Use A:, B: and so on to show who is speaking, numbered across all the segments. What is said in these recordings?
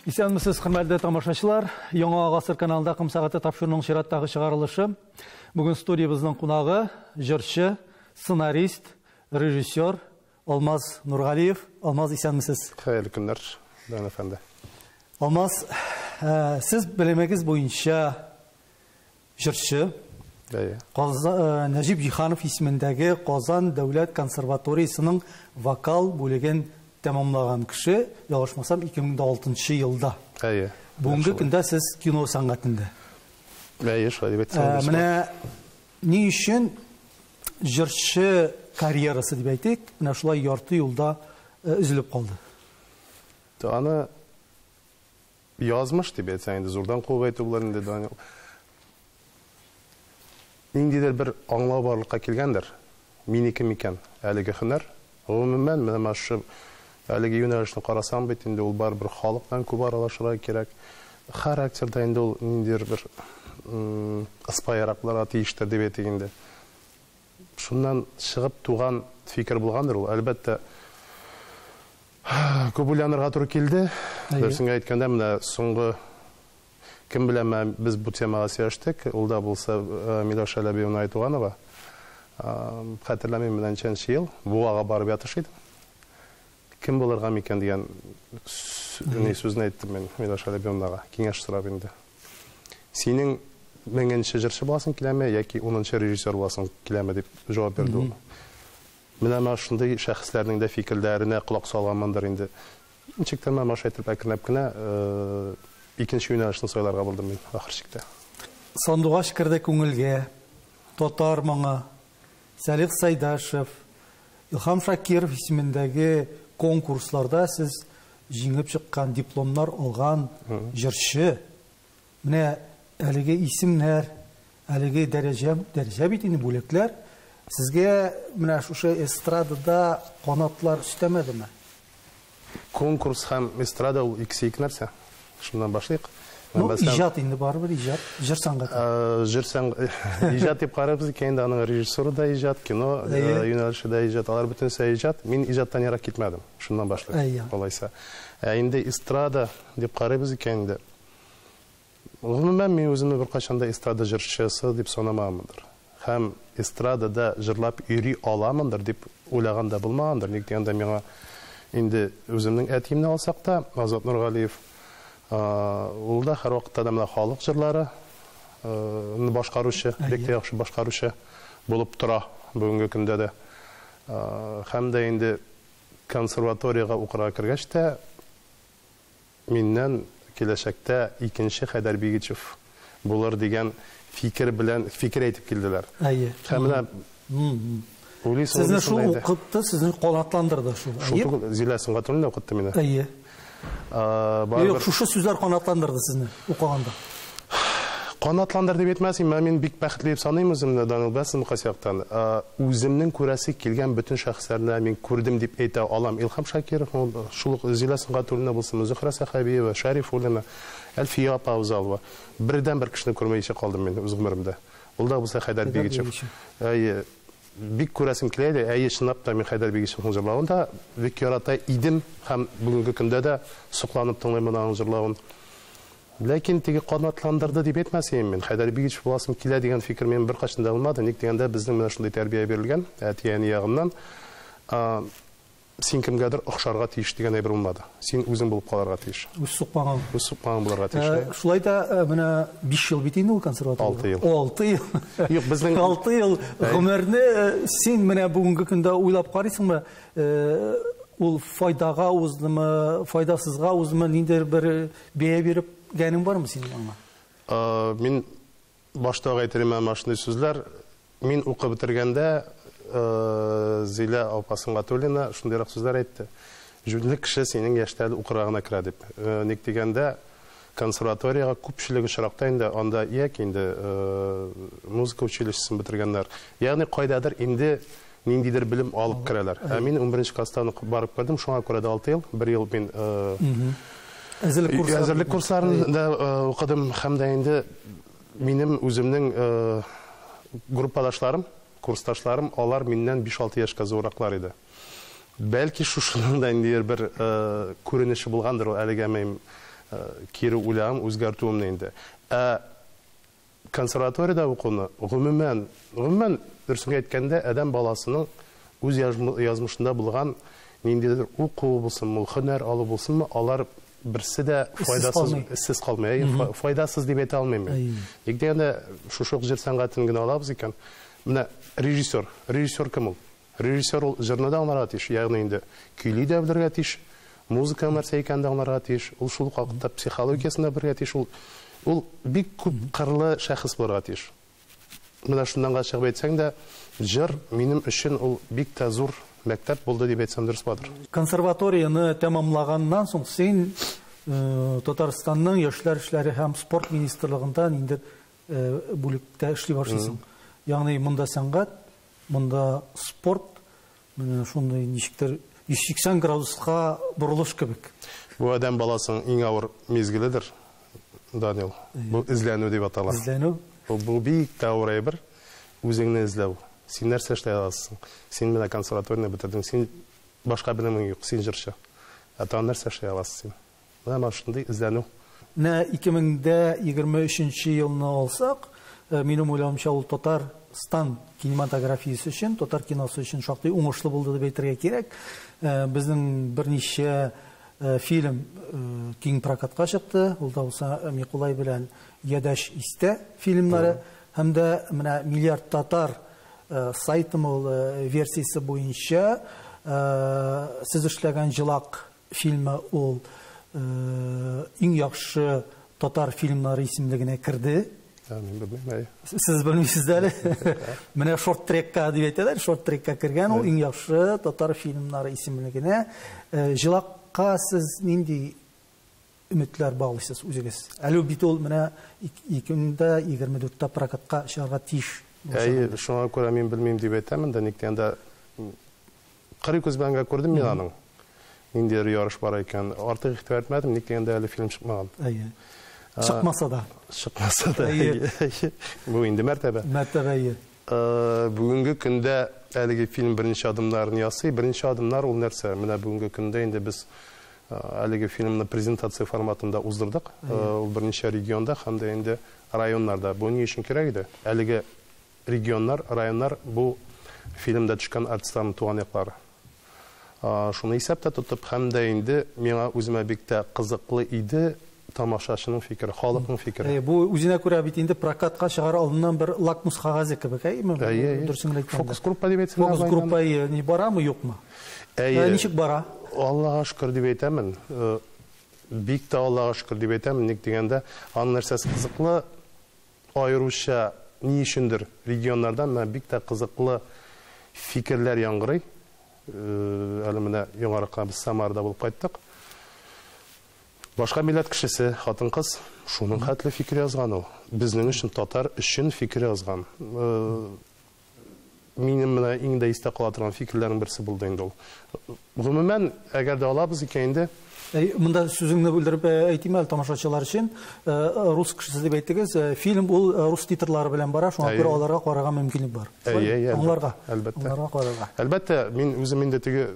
A: Исәнмесез, хөрмәтле тамашачылар. Яңа Гасыр каналында кым сәгате тапшыруның чираттагы чыгарылышы. Бүген студиябызның кунагы җырчы, сценарист, режиссер Алмаз Нургалиев. Алмаз, исәнмесез?
B: Хәерле көннәр, Дан әфәнде.
A: Алмаз, сез белемегез буенча җырчы, Нәҗип Җиһанов исемендәге Казан дәүләт консерваториясының вокал бүлеген тәмамлаган кеше, ялгышмасам 2006 елда. Бүгенге көндә сез кино сәнгатендә. Менә ни өчен җырчы карьерасы дип әйтик, менә шулай ярты юлда üzülеп калды?
B: Аны язмыш дип әйтсәң инде, зурдан куып әйтү булар инде, Данил. Ниндидер бер аңлау барлыкка килгәндер. Минеке микән әлеге һөнәр. Гомумән, менә шу әлеге юнәлешне карасам бит инде ул бар бер халыктан күп аралашырга кирәк. Характерда инде ул ниндидер бер ыспайракларга тиештер дип әйтик инде. Шуннан чыгып туган фикер булгандыр ул. Әлбәттә, күп уйланырга туры килде. Берсеңгә әйткәндә, менә соңгы кем беләм, без бу темага сөйләштек. Ул да булса Миләүшә Ләбиевна Айтуганова. Хәтерләмим, менә ничәнче ел Буага барып ятыш идем. Кем булырга микән дигән сүзне әйттем мен Миләүшә Ләбиевнага. Киңәш сорап инде. Синең меңенче җырчы буласың киләме, яки 10нчы режиссер буласың киләме дип җавап бирде ул. Менә шундый шәхесләрнең дә фикерләренә колак салганмындыр инде. Ничектер менә шайтып әкренләп кенә икенче юнәлешне сайларга булдым мин ахырчыкта.
A: Сандугач керде күңелгә, Татар моңы, Сәлих Сайдашев, Илһам Шакиров исемендәге конкурсларда сез җиңеп чыккан, дипломнар алган җырчы. Менә әлеге исемнәр, әлеге дәрәҗә бит инде бүлекләр. Сезгә менә шушы эстрадада канатлар үстәмәдеме?
B: Конкурс һәм эстрада ул икесе ике нәрсә. Шуннан башлыйк.
A: Иҗат инде барыбер, иҗат, җыр сәнгате.
B: Җыр сәнгате, иҗат дип карарбыз икән, аның режиссеры да иҗат, кино юнәлеше дә иҗат, алар бөтенсе иҗат. Мин иҗаттан ярак китмәдем. Шуннан башлыйк. Алайса. Инде эстрада дип карарбыз икән инде. Гомумән мин үземне бер качанда эстрада җырчысы дип санамамындыр. Һәм эстрадада җырлап йөри аламындыр дип уйлаганда булмагандыр. Ник дигәндә миңа инде үземнең әтиемне алсак та, Азат Нургалиев, ул да һәр вакытта да менә халык җырлары башкаручы, бик яхшы башкаручы булып тора бүгенге көндә дә. Һәм дә инде консерваториягә укырга кергәч тә миннән киләчәктә икенче Хәйдәр Бигичев булыр дигән фикер әйтеп килделәр. Һәм менә
A: Сезне шул укытты, сезне канатландырды шул.
B: Шул Зилә Сыңгатуллина укытты мине.
A: Шушы сүзләр канатландырды сезне укыганда.
B: Канатландырды дип әйтмәсем, мин бик бәхетле дип саныйм үземне, Данил Бәсим Касяктан. Үземнең күрәсе килгән бөтен шәхесләрне мин күрдем дип әйтә алам. Илһам Шакиров, шул Зилә Сыңгатуллина булсын, Зөһрә Сахабиева, Шәрифуллина, Әлфия Паузалова. Бердән бер кешене күрмәйчә калдым мин үз гомеремдә. Ул да булса Хәйдәр Бигичев. Бик күрәсем килә иде, чынлап та мин Хәйдәр Бигичевның җырлавын да бик ярата идем, һәм бүгенге көндә дә сокланып тыңлыйм аның җырлавын. Ләкин теге канатландырды дип әйтмәсем мин, Хәйдәр Бигичев буласым килә дигән фикер минем бер качанда булмады. Ник дигәндә безнең менә шундый тәрбия бирелгән, әти-әни ягыннан, син кемгәдер охшарга тиеш дигән әйбер булмады. Син үзең булып калырга тиеш.
A: Үз сукмаган
B: булырга тиеш.
A: Шулай да менә 5 ел бит инде ул консерватория. 6 ел.
B: Юк, безнең
A: 6 ел гомерне син менә бүгенге көндә уйлап карыйсыңмы? Ул файдага уздымы, файдасызга уздымы, ниндидер бер бәя биреп гәнең бармы синең аңа?
B: Мин башта әйтәм шундый сүзләр. Мин укып бетергәндә Зилә Сыңгатуллина шундыйрак сүзләр әйтте. Жүзлек кеше синең яшьтә укырга керә дип. Ник дигәндә консерваториягә күпчелеге очракта инде анда яки инде музыка училищесын бетергәннәр. Ягъни кайдадыр инде ниндидер белем алып керәләр. Мин 11нче класстан барып кердем, шуңа күрә дә 6 ел, 1 ел мин әзерлек курсларында укыдым, һәм дә инде минем үземнең группадашларым, курсташларым, алар миннән 5-6 яшькә зураклар иде. Бәлки шушының да инде бер күренеше булгандыр ул әлегә кире уйлам, үзгәртүемне инде. Консерваторияда укуны гомумән дөресен әйткәндә, адәм баласының үз язмышында булган ниндидер уку булсынмы, һөнәр алу булсынмы, алар берсе дә файдасыз калмый, файдасыз дип әйтә алмыйм. Ник дигәндә, шушы җыр сәнгатен генә алабыз икән, менә режиссер кем ул? Режиссер ул җырны да аңларга тиеш, ягъни инде көйли дә белергә тиеш, музыка нәрсә икәнен аңларга тиеш, ул шул ук вакытта психологиясында белергә тиеш, ул бик күп кырлы шәхес булырга тиеш. Менә шундан чыгып әйтсәң дә, җыр минем өчен ул бик тә зур мәктәп булды дип әйтсәм дөрес булыр.
A: Консерваторияны тәмамлаганнан соң син Татарстанның яшьләр эшләре һәм спорт министрлыгында инде бүлектә эшли башлыйсың. Ягъни монда сәнгать, монда спорт, менә шундый ничектер 180 градуска бурылыш кебек.
B: Бу адәм баласының иң авыр мизгеледер, Данил. Бу изләнү дип атала.
A: Изләнү.
B: Бу бик тә авыр әйбер, үзеңне изләү. Син нәрсә эшләй аласың? Син менә консерваторияны бетердең, син башка белемең юк, син җырчы. Атан нәрсә эшләй аласың? Менә шундый изләнү.
A: Менә 2023 елны алсак, минем уйлавымча ул Татарстан кинематографиясе өчен, татар киносы өчен шактый уңышлы булды дип әйтергә кирәк. Безнең берничә фильм киң прокатка чыкты. Ул да булса Микулай белән Ядәш истә фильмнары һәм дә менә миллиард татар сайтымыл версиясе буенча сез эшләгән җылак фильмы ул иң яхшы татар фильмнары исемлегенә керде. Сез белмисез әле. Менә шорт трекка дип әйтәләр, шорт трекка кергән ул иң яхшы татар фильмнары исемлегенә. Җылакка сез нинди өметләр баглыйсыз үзегез? Әле бит ул менә 2024 прокатка чыгарга тиеш.
B: Шуңа күрә мин белмим дип әйтәмен дә, ник дигәндә кырый күз белән күрдем мин аның. Инде ярыш бар икән, артык игътибар итмәдем, ник дигәндә әле фильм чыкмаган.
A: Чыкмаса да.
B: Бу инде мәртәбә. Бүгенге көндә әлеге фильм берничә адымнарны ясый. Берничә адымнар ул нәрсә? Менә бүгенге көндә инде без әлеге фильмны презентация форматында уздырдык. Ул берничә регионда һәм дә инде районнарда. Бу ни өчен кирәк иде? Әлеге регионнар, районнар бу фильмда төшкән артистларның туган яклары. Шуны исәптә тотып һәм дә инде миңа үземә бик тә кызыклы иде тамашачының фикере, халыкның фикере.
A: Бу үзенә күрә бит инде прокатка чыгар алдыннан бер лакмус кагазе кебек, дөресен әйткәндә.
B: Фокус группа дип әйтсәң.
A: Фокус группа ни барамы, юкмы? Ничек бара?
B: Аллага шөкер дип әйтәмен. Бик тә Аллага шөкер дип әйтәмен, ник дигәндә, аның нәрсәсе кызыклы, аеруча ни өчендер регионнардан мен бик тә кызыклы фикерләр яңгырый. Әле менә яңаракка без Самарда булып кайттык. Башка милләт кешесе, хатын-кыз, шуның хәтле фикер язган ул. Безнең өчен татар өчен фикер язган. Минем менә иң дә истә кала торган фикерләрнең берсе булды инде ул. Гомумән, әгәр дә алабыз икән инде,
A: монда сүзеңне белдереп әйтим әле тамашачылар өчен, рус кешесе дип әйттегез, фильм ул рус титрлары белән бара, шуңа күрә аларга карарга мөмкинлек бар. Аңларга, аларга карарга.
B: Әлбәттә, мин үзем инде теге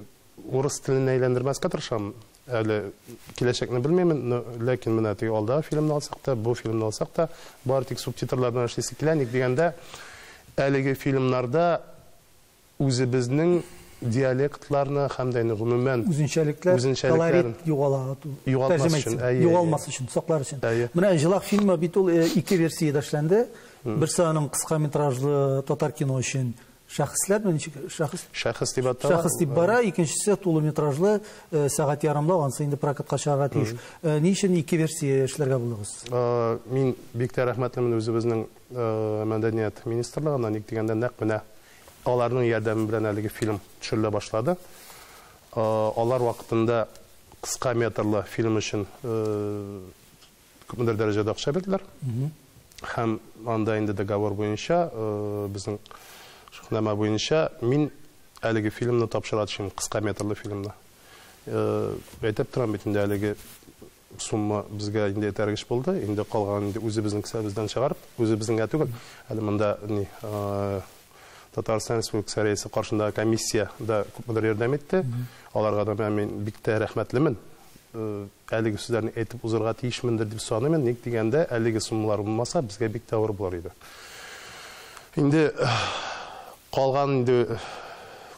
B: урыс теленә әйләндермәскә тырышам. Әле киләчәкне белмәймен, ләкин менә теге алда фильмны алсак та, бу фильмны алсак та, бары тик субтитрлардан эшлисе килә, ник дигәндә, әлеге фильмнарда үзебезнең диалектларны һәм дә гомумән
A: үзенчәлекләр югалмас өчен, саклар өчен. Менә җылак фильмы бит ул 2 версиядә эшләнде. Берсе аның кыска метражлы татар кино өчен шәхесләр, шәхес дип бара, икенчесе тулы метражлы сәгать ярымлы, ансы инде прокатка чыгарга тиеш. Ни өчен 2 версия эшләргә булдыгыз?
B: Мин бик тә рәхмәтлемен үзебезнең мәдәният министрлыгына, ник дигәндә нәкъ менә аларның ярдәме белән әлеге фильм төшерелә башлады. Алар вакытында кыска метрлы фильм өчен күпмедер дәрәҗәдә акча бирделәр. Һәм анда инде договор буенча, безнең шундый буенча мин әлеге фильмны тапшырачым, кыска метрлы фильмны. Әйтеп торам бит инде әлеге сумма безгә инде тәргеш булды. Инде калган инде үзебезнең кесәбездән чыгарып, үзебезнең түгел. Әле монда Татарстан Республикасы рәисе каршында комиссия да күпмедер ярдәм итте. Аларга да мин бик тә рәхмәтлемен. әлеге сүзләрне әйтеп узарга тиешмендер дип саныймын. Ник дигәндә, әлеге суммалар булмаса, безгә бик тә авыр булыр иде. Инде калган инде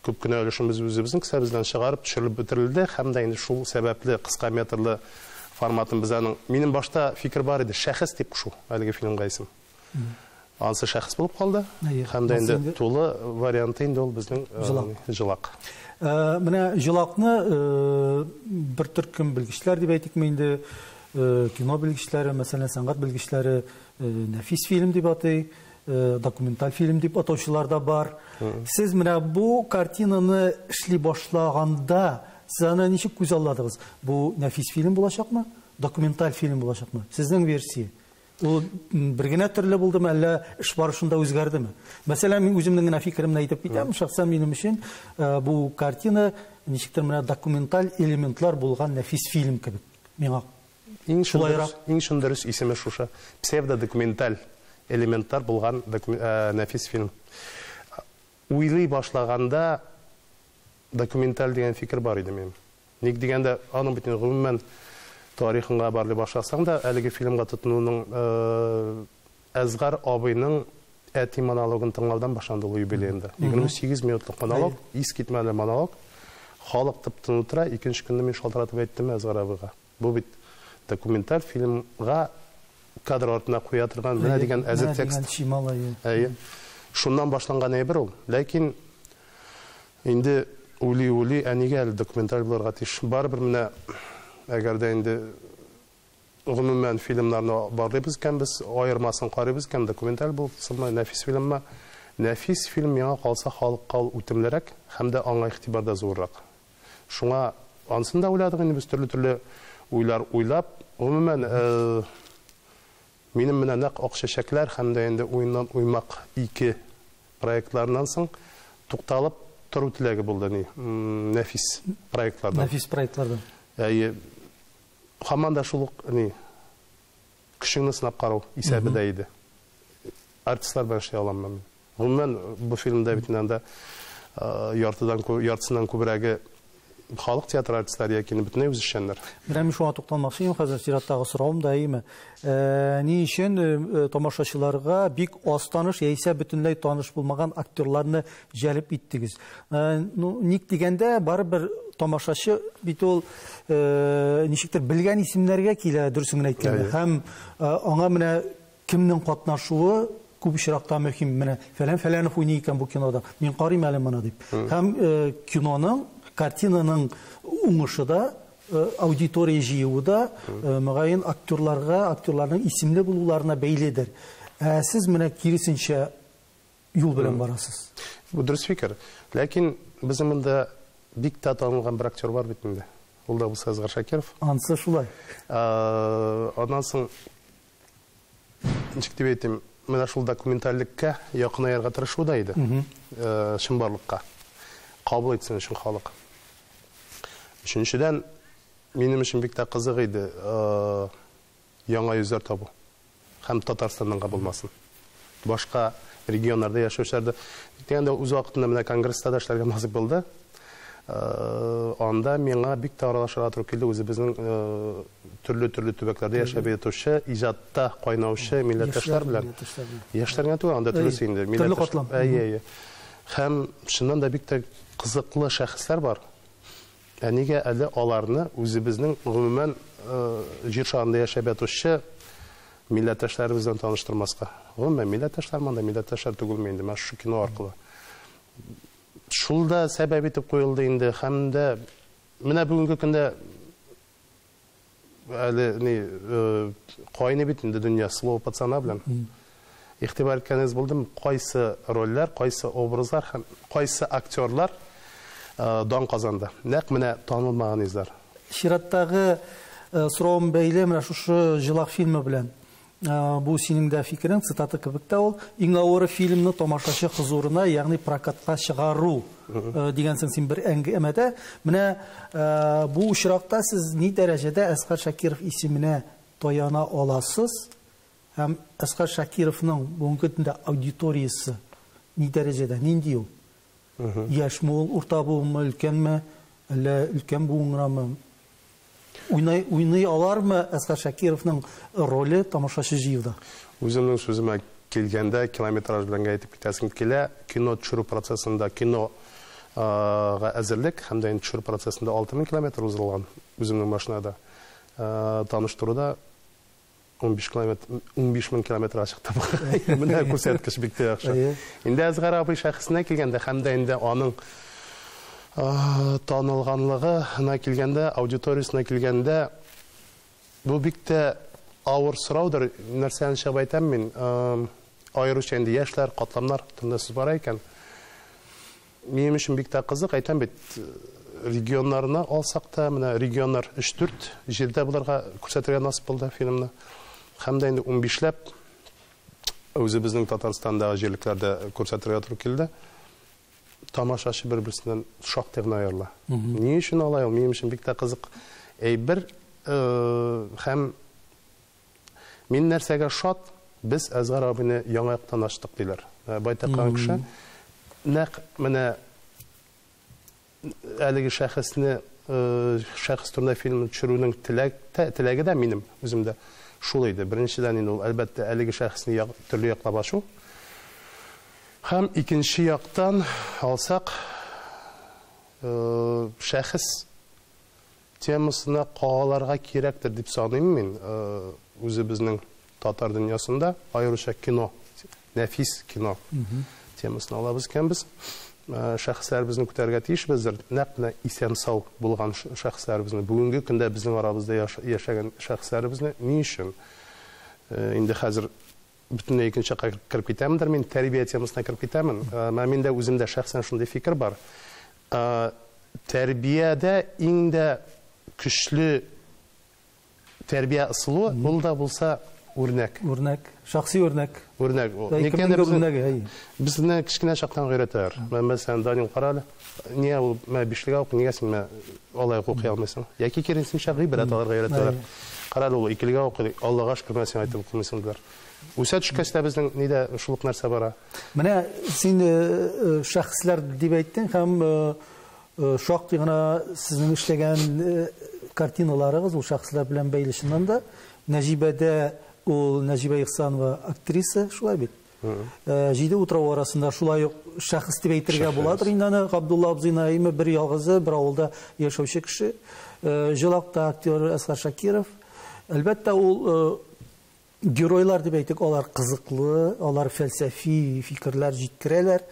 B: күп кенә өлешебез үзебезнең кесәбездән чыгарып төшерелеп бетерелде, һәм дә инде шул сәбәпле кыска метрлы форматын безнең минем башта фикер бар иде, шәхес дип кушу әлеге фильмга исем. Ансы шәхес булып калды, һәм дә инде тулы варианты инде ул безнең җылак.
A: Менә җылакны бер төркем белгечләр дип әйтикме инде, кино белгечләре, мәсәлән, сәнгать белгечләре нәфис фильм дип атый, документаль фильм дип атаучылар да бар. Сез менә бу картинаны эшли башлаганда, сез аны ничек күз алладыгыз? Бу нәфис фильм булачакмы? Документаль фильм булачакмы? Сезнең версия. Ул бер генә төрле булдымы, әллә эш барышында үзгәрдеме? Мәсәлән, мин үземнең генә фикеремне әйтеп китәм, шәхсән минем өчен бу картина ничектер менә документаль элементлар булган нәфис фильм кебек. Миңа
B: иң шундырыс исеме шуша. Псевдодокументаль элементлар булган нәфис фильм. Уйлый башлаганда документаль дигән фикер бар иде минем. Ник дигәндә, аның бөтен гомумән тарихынга барлый башласаң да, әлеге фильмга тотынуның Әзгар абыйның әти монологын тыңлаудан башланды ул юбилейында. 28 минутлык монолог, искитмәле монолог. Халык тып-тын утыра, икенче көнне мин шалтыратып әйттем Әзгар абыйга. Бу бит документаль фильмга кадр артына куя торган менә дигән әзер текст. Шуннан башланган әйбер ул. Ләкин инде ули әнигә әле документаль булырга тиеш. Барыбер менә әгәр дә инде гомумән фильмнарны барлыйбыз икән, без аермасын карыйбыз икән, документаль булсынмы, нәфис фильммы? Нәфис фильм миңа калса халыкка ул үтемлерәк һәм дә аңа игътибар да зуррак. Шуңа ансын да уйладык инде без төрле уйлар уйлап, гомумән минем менә нәкъ ак чәчәкләр һәм дә инде уйннан уймак 2 проектлардан соң тукталып тору теләге булды ни, нәфис проектлардан.
A: Нәфис проектлардан.
B: Һаман да шул көчеңне сынап карау исәбендә иде. Артистлар белән эшли аламмы мин? Гомумән бу фильмда бит инде яртысыннан күбрәге халык театры артистлары яки бөтенләй үз эшчәннәр.
A: Менә шуңа тукталмакчы идем, хәзер чираттагы соравым да име. Ни өчен тамашачыларга бик аз таныш, яисә бөтенләй таныш булмаган актерларны җәлеп иттегез? Ник дигәндә, барыбер тамашачы бит ул ничектер белгән исемнәргә килә, дөресен әйткәндә. Һәм аңа менә кемнең катнашуы күп очракта мөһим. Менә фәләнов уйный икән бу кинода, мин карыйм әле моны дип. Һәм киноның, картинаның уңышы да, аудитория җыюы да мөгаен актерларның исемле булуларына бәйледер. Сез менә киресенчә юл белән барасыз.
B: Бу дөрес фикер. Ләкин безнең монда бик тә танылган бер актер бар бит инде. Ул да булса Әзгар Шакиров.
A: Ансы шулай.
B: Аннан соң ничек дип әйтим, менә шул документальлеккә якынаярга тырышу да иде. Чынбарлыкка. Кабул итсен өчен халык. Өченчедән, минем өчен бик тә кызык иде яңа йөзләр табу. Һәм Татарстаннан булмасын. Башка регионнарда яшәүчеләрдә дигәндә үз вакытында менә конгресста да эшләргә насыйп булды. Анда миңа бик тә аралашырга туры килде, үзебезнең төрле төбәкләрдә яшәп ятучы, иҗатта кайнаучы милләттәшләр белән. Яшьләргә түгел, анда төрлесе инде.
A: Төрле катлам.
B: Һәм шуннан да бик тә кызыклы шәхесләр бар. Нигә әле аларны үзебезнең гомумән җир шарында яшәп ятучы милләттәшләребездән таныштырмаска? Гомумән милләттәшләр монда милләттәшләр түгелме инде, менә шу кино аркылы. Шул да сәбәп итеп куелды инде, һәм дә менә бүгенге көндә әле кайны бит инде дөнья слово пацана белән. Игътибар иткәнегез булдымы? Кайсы рольләр, кайсы образлар һәм кайсы актерлар дан казанды. Нәкъ менә танылмаган йөзләр.
A: Чираттагы соравым бәйле менә шушы җылак фильмы белән. Бу синең дә фикерең, цитата кебек тә ул. Иң авыры фильмны тамашачы хозурына, ягъни прокатка чыгару дигәнсең син бер әңгәмәдә. Менә бу очракта сез ни дәрәҗәдә Әзгар Шакиров исеменә таяна аласыз? Һәм Әзгар Шакировның бүгенге көндә аудиториясы ни дәрәҗәдә, нинди ул? Яшьме ул, урта булмы, өлкәнме, әллә өлкән буыңрамы? Уйный алармы Әсгар Шакировның роле тамашачы җыюда?
B: Үземнең сүземә килгәндә, километраж белән әйтеп китәсем килә, кино төшерү процессында, кинога әзерлек һәм дә төшерү процессында 6000 километр узылган үземнең машинада. Таныштыруда 15 мең километр чыкты. Менә күрсәткеч бик тә яхшы. Инде Әсгар абый шәхесенә килгәндә һәм дә инде аның танылганлыгына килгәндә, аудиториясына килгәндә, бу бик тә авыр сораудыр. Нәрсәне чыгып әйтәм мин, аеруча инде яшьләр, катламнар турында бар икән. Минем өчен бик тә кызык, әйтәм бит, регионнарына алсак та, менә регионнар 3-4 җирдә булырга күрсәтергә насыйп булды фильмны. Һәм дә инде 15ләп үзебезнең Татарстандагы җирлекләрдә күрсәтергә туры килде. Тамашачы бер-берсеннән шактый гына аерыла. Ни өчен алай ул? Минем өчен бик тә кызык. Бер һәм мин нәрсәгә шат, без Әсгар абыйны яңа яктан ачтык диләр. Байтаккан кеше нәкъ менә әлеге шәхесне шәхес турында фильмны төшерүнең теләге дә минем үземдә шул иде. Беренчедән инде ул әлбәттә әлеге шәхесне төрле яклап ачу. Һәм икенче яктан алсак, шәхес темасына кааларга кирәктер дип саныйм мин. Үзебезнең татар дөньясында аеруча кино, нәфис кино темасын алабыз икән без. Шәхесләребезне күтәрергә тиешбездер. Нәкъ менә исән сау булган шәхесләребезне, бүгенге көндә безнең арабызда яшәгән шәхесләребезне ни өчен? Инде хәзер бөтенләй икенче киреп китәмдер, мин тәрбия темасына киреп китәмен. Миндә үземдә шәхсән шундый фикер бар. Тәрбиядә иң дә көчле тәрбия ысулы ул да булса үрнәк.
A: Шәхси үрнәк.
B: Безне кичкенә чактан өйрәтәләр. Мәсәлән, Данил каралы. Нигә ул бишлегә укый, нигә син алай укый алмыйсың? Яки киресенчә гыйбрәт алырга өйрәтәләр. Каралы ул икелегә укый, Аллага шөкер мәсәлән әйтеп укымыйсыңдыр. Үсә төшкәчтә безнең нидә шулык нәрсә бара?
A: Менә син шәхесләр дип әйттең һәм шактый гына сезнең эшләгән картиналарыгыз ул шәхесләр белән бәйле чыннан да. Нәҗибәдә ул Нәҗибә Ихсанова актриса, шулай бит. Җиде утрау арасында шулай ук шәхес дип әйтергә буладыр. Инде аны Габдулла абзыйна бер ялгызы, бер авылда яшәүче кеше. Җылакта актер Әсгар Шакиров. Әлбәттә ул геройлар дип әйтик, алар кызыклы, алар фәлсәфи фикерләр җиткерәләр.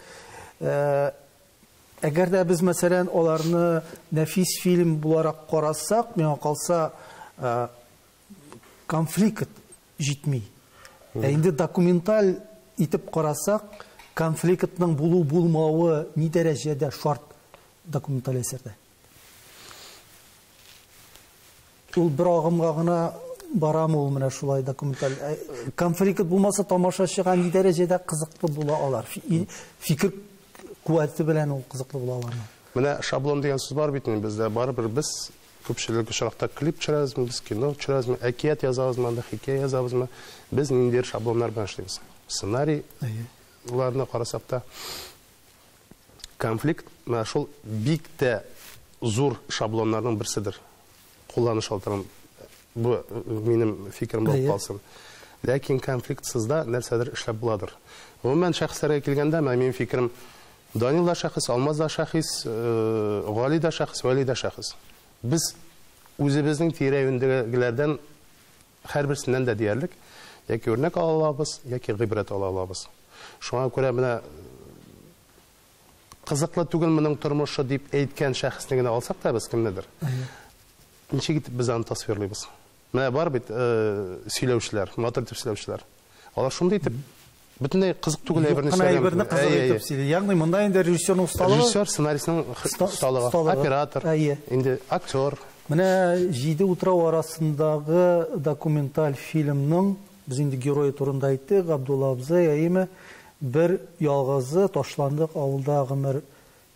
A: Әгәр дә без мәсәлән аларны нәфис фильм буларак карасак, миңа калса конфликт җитми. Инде документаль итеп карасак, конфликтның булу-булмавы ни дәрәҗәдә шарт документаль әсәрдә? Ул бер агымга гына барамы ул менә шулай документаль? Конфликт булмаса тамашачыга ни дәрәҗәдә кызыклы була алар? Фикер куәте белән ул кызыклы була алармы?
B: Менә шаблон дигән сүз бар бит инде бездә. Барыбер без күпчелек очракта клип төшерәбезме, без кино төшерәбезме, әкият язабызмы, хикәя язабызмы, без ниндидер шаблоннар белән эшлибез. Сценарий уларны карасак та конфликт менә шул бик тә зур шаблоннарның берседер. Кулланыш алырым. Бу минем фикерем булып калсын. Ләкин конфликтсызда нәрсәдер эшләп буладыр. Гомумән шәхесләргә килгәндә минем фикерем Данил да шәхес, Алмаз да шәхес, Гали да шәхес, Вали да шәхес. Без үзебезнең тирә-юньдәгеләрдән һәрберсеннән дә диярлек яки үрнәк ала алабыз, яки гыйбрәт ала алабыз. Шуңа күрә менә кызыклы түгел моның тормышы дип әйткән шәхесне генә алсак та без кемнедер. Ничек итеп без аны тасвирлыйбыз? Менә бар бит сөйләүчеләр, матур итеп сөйләүчеләр. Алар шундый итеп бөтенләй кызык түгел әйберне
A: сөйләгән. Ягъни монда инде режиссерның усталыгы,
B: режиссер, сценарийның усталыгы, оператор, инде актер.
A: Менә җиде утрау арасындагы документаль фильмның без инде герое турында әйттек, Габдулла абзый әйме бер ялгызы ташландык авылда гомер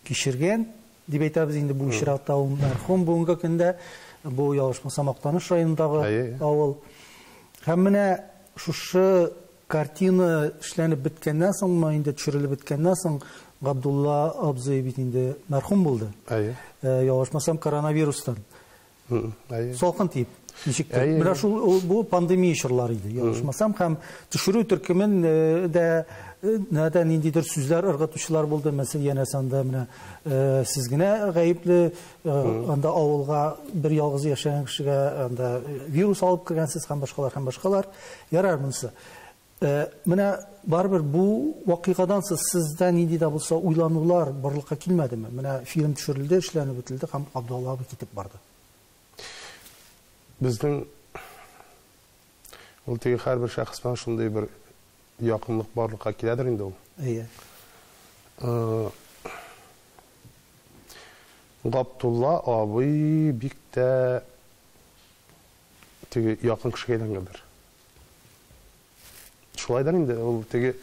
A: кичергән дип әйтәбез инде бу чиратта ул мәрхүм бүгенге көндә бу ялгышмаса Мактаныш районындагы авыл. Һәм менә шушы картина эшләнеп беткәннән соң, инде төшерелеп беткәннән соң Габдулла абзый бит инде мәрхүм булды. Ялгышмасам коронавирустан. Салкын тиеп. Ничектер? Менә шул бу пандемия чорлары иде. Ялгышмасам, һәм төшерү төркемен дә нәдән ниндидер сүзләр ыргытучылар булды. Мәсәлән, янәсе анда менә сез генә гаепле, анда авылга бер ялгыз яшәгән кешегә анда вирус алып кергәнсез һәм башкалар. Ярар монысы. Менә барбер бу вакыйгадан сездә нинди дә булса уйланулар барлыкка килмәдеме? Менә фильм төшерелде, эшләнеп бетелде һәм Абдулла абый китеп барды.
B: Безнең ул теге һәрбер шәхестән шундый бер якынлык барлыкка киләдер инде ул. Абдулла абый бик тә теге якын кешегә әйләнгәндер. Шулайдан инде ул теге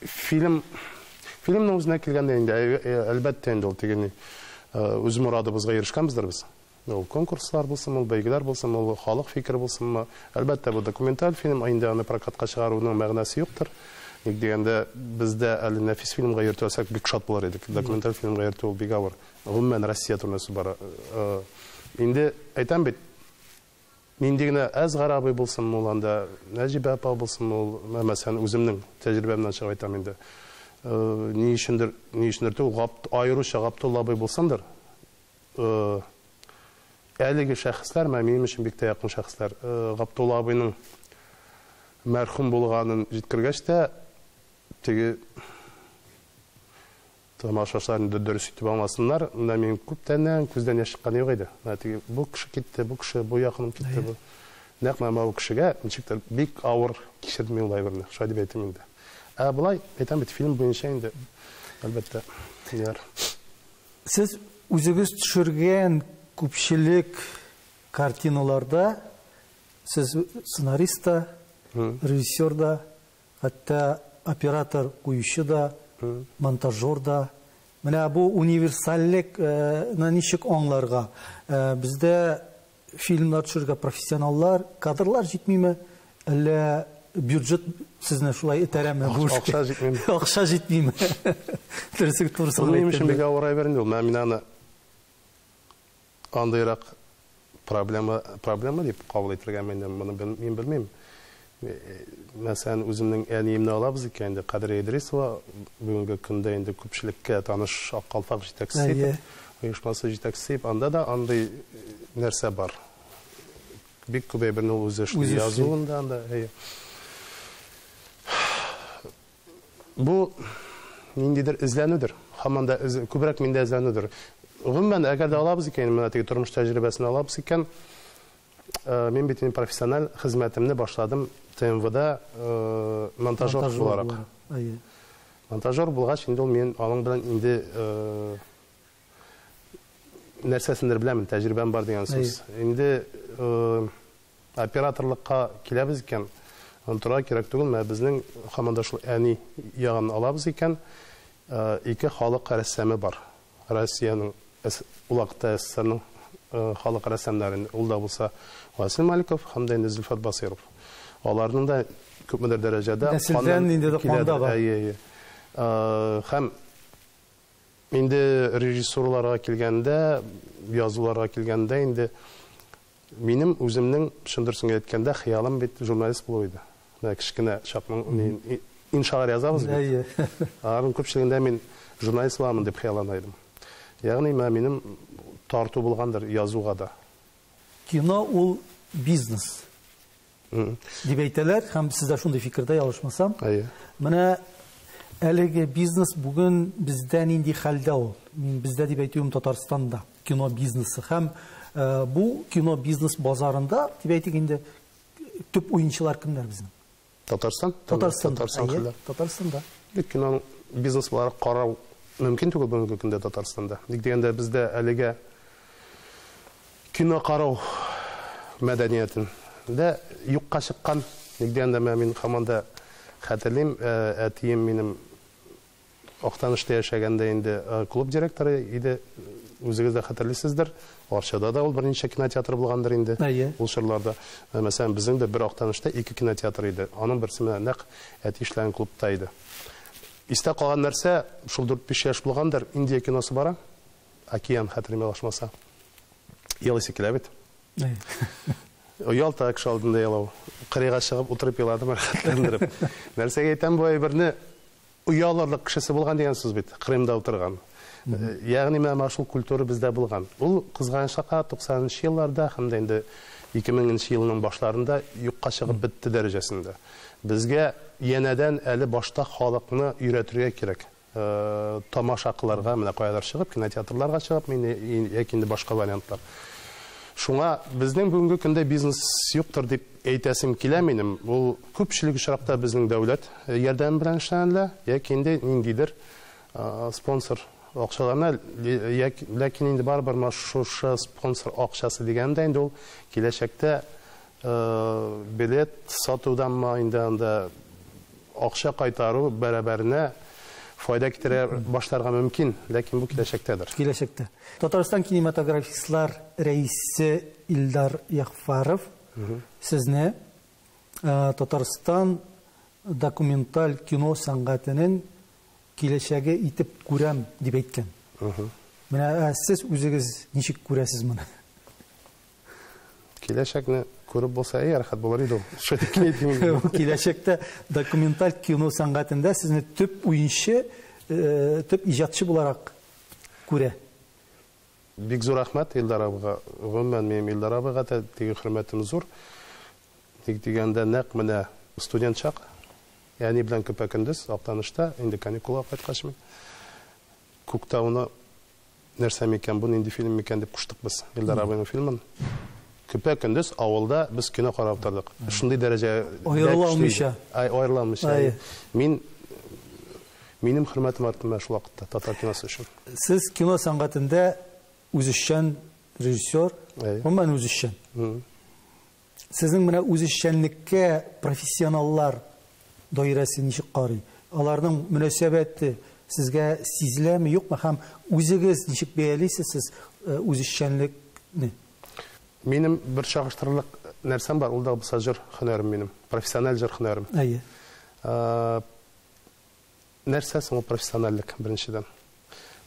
B: фильмның үзенә килгәндә инде әлбәттә инде ул теге үз морадыбызга ирешкәнбездер без. Ул конкурслар булсын, ул бәйгеләр булсын, ул халык фикере булсын, әлбәттә бу документаль фильм, инде аны прокатка чыгаруның мәгънәсе юктыр. Ник дигәндә бездә әле нәфис фильмга йөртәсәк бик шат булыр идек. Документаль фильмга йөртү ул бик авыр. Гомумән Россия турында бар. Инде әйтәм бит, нинди генә Әзгар абый булсын, ул анда Нәҗиб апа булсын, ул мәсәлән үземнең тәҗрибәмнән чыгып әйтәм инде. Ни өчендер ул аеруча Габдулла абый булсандыр. Әлеге шәхесләр, минем өчен бик тә якын шәхесләр, Габдулла абыйның мәрхүм булганын җиткергәч тә теге тамашачыларны дөрес итеп алмасыннар, мен күптәннән күздән яшь чыккан юк иде. Теге бу кеше китте, бу кеше бу якыным китте бу. Нәкъ менә бу кешегә ничектер бик авыр кичердем ул айберне. Шулай дип әйтәм инде. Булай әйтәм бит фильм буенча инде әлбәттә яр.
A: Сез үзегез төшергән күпчелек картиналарда сез сценарист да, режиссер да, хәтта оператор, куючы да, монтажер да. Менә бу универсальлек ничек аңларга? Бездә фильмлар төшергә профессионаллар, кадрлар җитмиме? Әллә бюджет сезне шулай этәрәме?
B: Акча җитмиме?
A: Акча җитмиме? Дөресен турысын
B: әйткәндә. Минем өчен бик авыр әйбер инде ул. Мин аны андыйрак проблема дип кабул итәргә мин белмим. Мәсәлән, үземнең әниемне алабыз икән, Кадир Идрисова бүгенге көндә инде күпчелеккә таныш Аккалпак җитәкчесе, оешмасы җитәкчесе, анда да андый нәрсә бар. Бик күп әйберне үзе эшли язуында анда. Бу ниндидер эзләнүдер. Һаман да күбрәк миндә эзләнүдер. Гомумән, әгәр дә алабыз икән, менә теге тормыш тәҗрибәсен алабыз икән, мин бит профессиональ хезмәтемне башладым ТМВда монтажер буларак. Монтажер булгач, инде ул мен аның белән инде нәрсәсендер беләмен, тәҗрибәм бар дигән сүз. Инде операторлыкка киләбез икән, антура кирәк түгел, безнең һаман да шул әни ягын алабыз икән, ике халык рәссамы бар. Россиянең улакта СССРның халык рәссамнары, ул да булса Васил Маликов һәм дә Зөлфат Басиров. Аларның да күпмедер дәрәҗәдә
A: нәселдән инде дә канда бар.
B: Һәм инде режиссерларга килгәндә, язуларга килгәндә инде минем үземнең шундырсын әйткәндә хыялым бит журналист булу иде. Кичкенә чакның иншагар язабыз бит. Аның күпчелегендә мин журналист буламын дип хыялланайдым. Ягъни минем тарту булгандыр язуга да.
A: Кино ул бизнес. Дип әйтәләр, һәм сез дә шундый фикердә ялгышмасам. Менә әлеге бизнес бүген бездә нинди хәлдә ул? Мин бездә дип әйтүем Татарстанда кино бизнесы һәм бу кино бизнес базарында дип әйтик инде төп уенчылар кемнәр безнең? Татарстанда.
B: Бик кино бизнес буларак карау мөмкин түгел бүгенге көндә Татарстанда. Ник дигәндә бездә әлегә кино карау мәдәниятен дә юкка чыккан. Ник дигәндә мин һаманда хәтерлим, әтием минем Актанышта яшәгәндә инде клуб директоры иде. Үзегез дә хәтерлисездер. Арчада да ул берничә кинотеатр булгандыр инде. Ул чорларда. Мәсәлән, безнең дә бер Актанышта 2 кинотеатр иде. Аның берсе менә нәкъ әти эшләгән клубта иде. Истә калган нәрсә, шул 4-5 яшь булгандыр, Индия киносы бара. Океан хәтеремә алышмаса. Елыйсы килә бит. Оялта кеше алдында ялау. Кырыйга чыгып утырып еладым рәхәтләндереп. Нәрсәгә әйтәм бу әйберне уялырлык кешесе булган дигән сүз бит. Кырымда утырган. Ягъни менә шул культура бездә булган. Ул кызганычка 90-нчы елларда һәм дә инде 2000-нче елның башларында юкка чыгып бетте дәрәҗәсендә. Безгә янәдән әле башта халыкны өйрәтергә кирәк. Тамаша кыларга, менә каядыр чыгып, кинотеатрларга чыгып, яки инде башка вариантлар. Шуңа безнең бүгенге көндә бизнес юктыр дип әйтәсем килә минем. Ул күпчелек очракта безнең дәүләт ярдәм белән эшләнелә, яки инде ниндидер спонсор акчаларына, ләкин инде барыбер шушы спонсор акчасы дигәндә инде ул киләчәктә билет сатудан инде анда акча кайтару бәрабәренә файда китерә башларга мөмкин, ләкин бу киләчәктәдер.
A: Киләчәктә. Татарстан кинематографистлар рәисе Илдар Яхфаров сезне Татарстан документаль кино сәнгатенең киләчәге итеп күрәм дип әйткән. Менә сез үзегез ничек күрәсез моны?
B: Киләчәкне күреп булса, рәхәт булыр иде ул.
A: Киләчәктә документаль кино сәнгатендә сезне төп уенчы, төп иҗатчы буларак күрә.
B: Бик зур рәхмәт Илдар абыга. Гомумән минем Илдар абыга да теге хөрмәтем зур. Тик дигәндә нәкъ менә студент чак, ягъни белән көпә-көндез Актанышта, инде каникулга кайткач мин Күктауны нәрсә микән, бу нинди фильм микән дип куштык без Илдар абыйның фильмын. Көпә-көндез авылда без кино карап тордык. Шундый дәрәҗә
A: аерыламыйча.
B: Аерыламыйча. Минем хөрмәтем артты шул вакытта татар киносы өчен.
A: Сез кино сәнгатендә үзешчән режиссер, гомумән үзешчән. Сезнең менә үзешчәнлеккә профессионаллар даирәсе ничек карый? Аларның мөнәсәбәте сезгә сизеләме, юкмы, һәм үзегез ничек бәялисез сез үзешчәнлекне?
B: Минем бер чагыштырырлык нәрсәм бар, ул да пассажир һөнәрем минем, профессиональ җыр һөнәрем. Нәрсәсе ул профессиональлек беренчедән?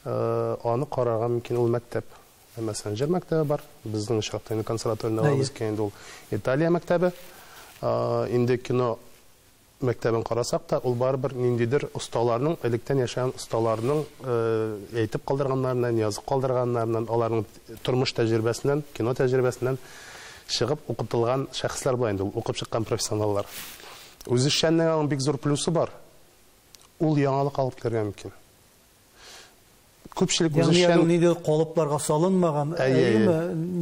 B: Аны карарга мөмкин ул мәктәп. Мәсәлән, җыр мәктәбе бар, безнең шахтаны консерваторияда без кенде ул Италия мәктәбе. Инде кино мәктәбен карасак та, ул барыбер ниндидер усталарның, электән яшәгән усталарның әйтеп калдырганнарыннан, язып калдырганнарыннан, аларның тормыш тәҗрибәсеннән, кино тәҗрибәсеннән чыгып укытылган шәхесләр була инде, укып чыккан профессионаллар. Үзешчәнлегенең бик зур плюсы бар. Ул яңалык алып килергә мөмкин. Күпчелек үзешчән
A: ниндидер калыпларга салынмаган,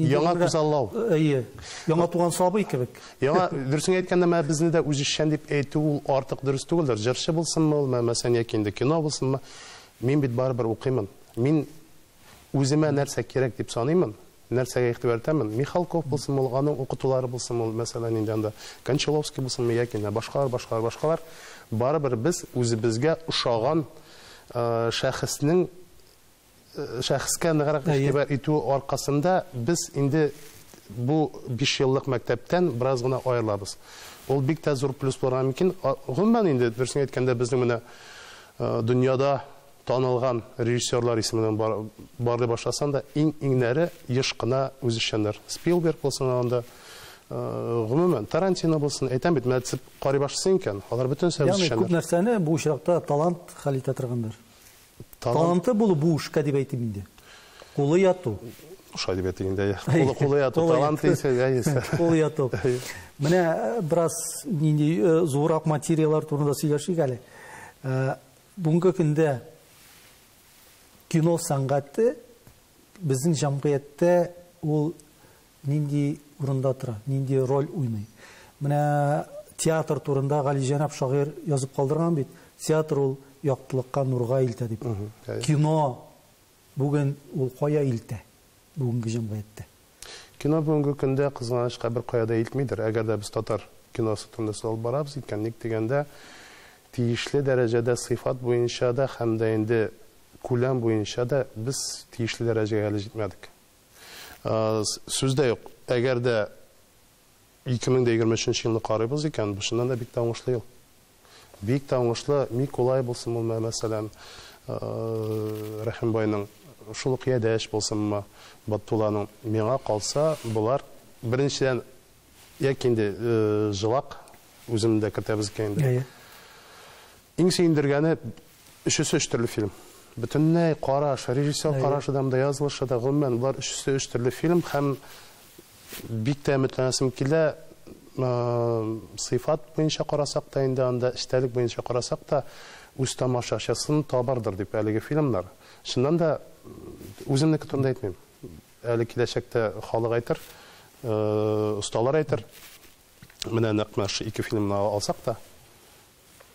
B: яңа күзаллау.
A: Яңа туган сабый кебек.
B: Яңа дөресен әйткәндә, менә безне дә үзешчән дип әйтү ул артык дөрес түгелдер. Җырчы булсынмы ул, мәсәлән, яки инде кино булсынмы, мин бит барыбер укыймын. Мин үземә нәрсә кирәк дип саныймын, нәрсәгә игътибар итәмен. Михалков булсынмы, аның укытулары булсынмы, мәсәлән, инде анда Кончаловский булсынмы, яки башкалар, барыбер без үзебезгә ошаган шәхескә ныграк игътибар итү аркасында без инде бу 5 еллык мәктәптән бераз гына аерылабыз. Ул бик тә зур плюс булырга мөмкин. Гомумән инде дөресен әйткәндә безнең менә дөньяда танылган режиссерлар исеменнән барды башласам да, иңнәре еш кына үзешчәннәр. Спилберг булсын анда, гомумән Тарантино булсын, әйтәм бит, мәгълүм карый башлыйсы икән, алар бөтенсә үзешчәннәр.
A: Күп нәрсәне бу очракта талант хәл итә торгандар. Таланты булу бу эшкә дип әйтим инде. Кулы яту.
B: Шулай дип әйтим инде. Кулы яту, таланты исә яисә.
A: Кулы яту. Менә бераз нинди зурак материаллар турында сөйләшик әле. Бүгенге көндә кино сәнгате безнең җәмгыятьтә ул нинди урында тора, нинди роль уйный. Менә театр турында Галиҗанап шагыйрь язып калдырган бит. Театр ул яктылыкка, нурга илтә дип. Кино бүген ул кая илтә? Бүгенге җәмгыятьтә.
B: Кино бүгенге көндә кызганычка бер кая да илтмидер. Әгәр дә без татар киносы турында сөйләп барабыз икән, ник дигәндә тиешле дәрәҗәдә сыйфат буенча да һәм дә инде күләм буенча да без тиешле дәрәҗәгә әле җитмәдек. Сүздә юк. Әгәр дә 2023 елны карыйбыз икән, бу шуннан да бик таңгышлы ел. Бик таңгышлы Миколай булсын, мәсәлән, Рәхимбайның шул ук Ядәш булсынмы, Баттуланың миңа калса, булар беренчедән яки инде җылак үземдә кертәбез икән инде. Иң сөендергәне өчесе өч төрле фильм. Бөтенләй караш, режиссер карашыдан да язылышы да гомумән булар өчесе өч төрле фильм һәм бик тә өметләнәсем килә. Сыйфат буенча карасак та инде анда, эчтәлек буенча карасак та үз тамашачысын табардыр дип әлеге фильмнар. Шуннан да үземнеке турында әйтмим. Әле киләчәктә халык әйтер, осталар әйтер. Менә нәкъ шу ике фильмны алсак та,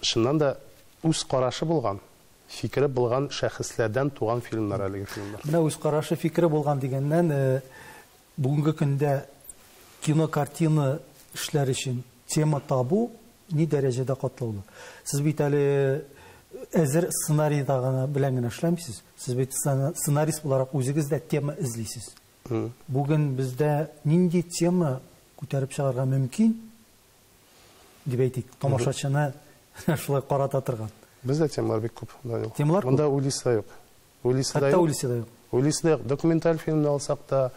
B: шуннан да үз карашы булган, фикере булган шәхесләрдән туган фильмнар әлеге фильмнар.
A: Менә үз карашы, фикере булган дигәннән, бүгенге көндә кинокартина эшләр өчен тема табу ни дәрәҗәдә катлаулы? Сез бит әле әзер сценарийда гына белән генә эшләмисез. Сез бит сценарист буларак үзегез дә тема эзлисез. Бүген бездә нинди тема күтәреп чыгарга мөмкин дип әйтик, тамашачыны шулай карата торган.
B: Бездә темалар бик күп.
A: Темалар
B: монда уйлыйсы юк. Уйлыйсы да юк. Уйлыйсы да юк. Документаль фильмны алсак та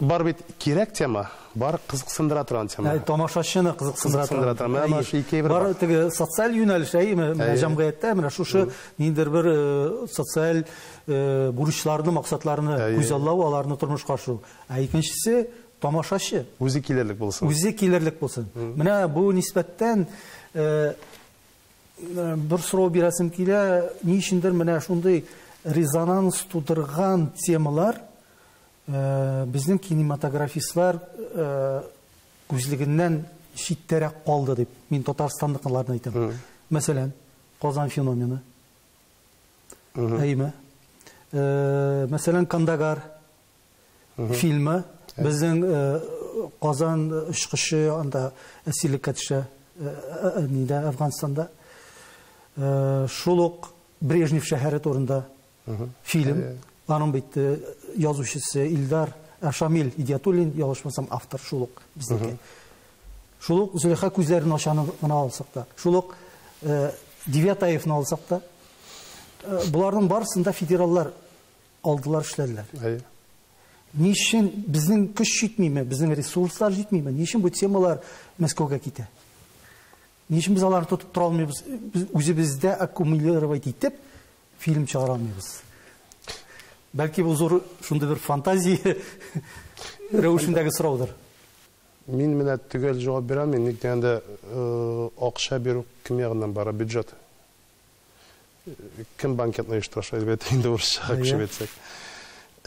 B: бар бит кирәк тема, бар кызыксындыра торган тема.
A: Тамашачыны кызыксындыра торган. Бар теге социаль юнәлеш, менә җәмгыятьтә менә шушы ниндидер бер социаль бурычларны, максатларны күзаллау, аларны тормышка ашыру. Икенчесе тамашачы.
B: Үзе килерлек булсын.
A: Үзе килерлек булсын. Менә бу нисбәттән бер сорау бирәсем килә, ни өчендер менә шундый резонанс тудырган темалар безнең кинематографистлар күзлегеннән читтәрәк калды дип мин Татарстандыкыларны әйтәм. Мәсәлән, Казан феномены. Әйме. Мәсәлән, Кандагар фильмы безнең Казан очкышы анда әсирлеккә төшә, нидә Әфганстанда. Шул ук Брежнев шәһәре турында фильм. Аның бит язучысы Илдар Шамил Идиятуллин, ялгышмасам, автор шул ук безнеке. Шул ук Зөләйха күзләрен ачаны гына алсак та, шул ук Девятаевны алсак та, буларның барысында федераллар алдылар, эшләделәр. Ни өчен безнең көч җитмиме, безнең ресурслар җитмиме? Ни өчен бу темалар Мәскәүгә китә? Ни өчен без аларны тотып тора алмыйбыз? Үзебездә аккумулировать итеп фильм чыгара алмыйбыз? Бәлки бу зур шундый бер фантазия рәвешендәге сораудыр.
B: Мин менә төгәл җавап бирәм, ник дигәндә акча бирү кем ягыннан бара, бюджет. Кем банкетны оештыра, әлбәттә инде урысча кешеп әйтсәк.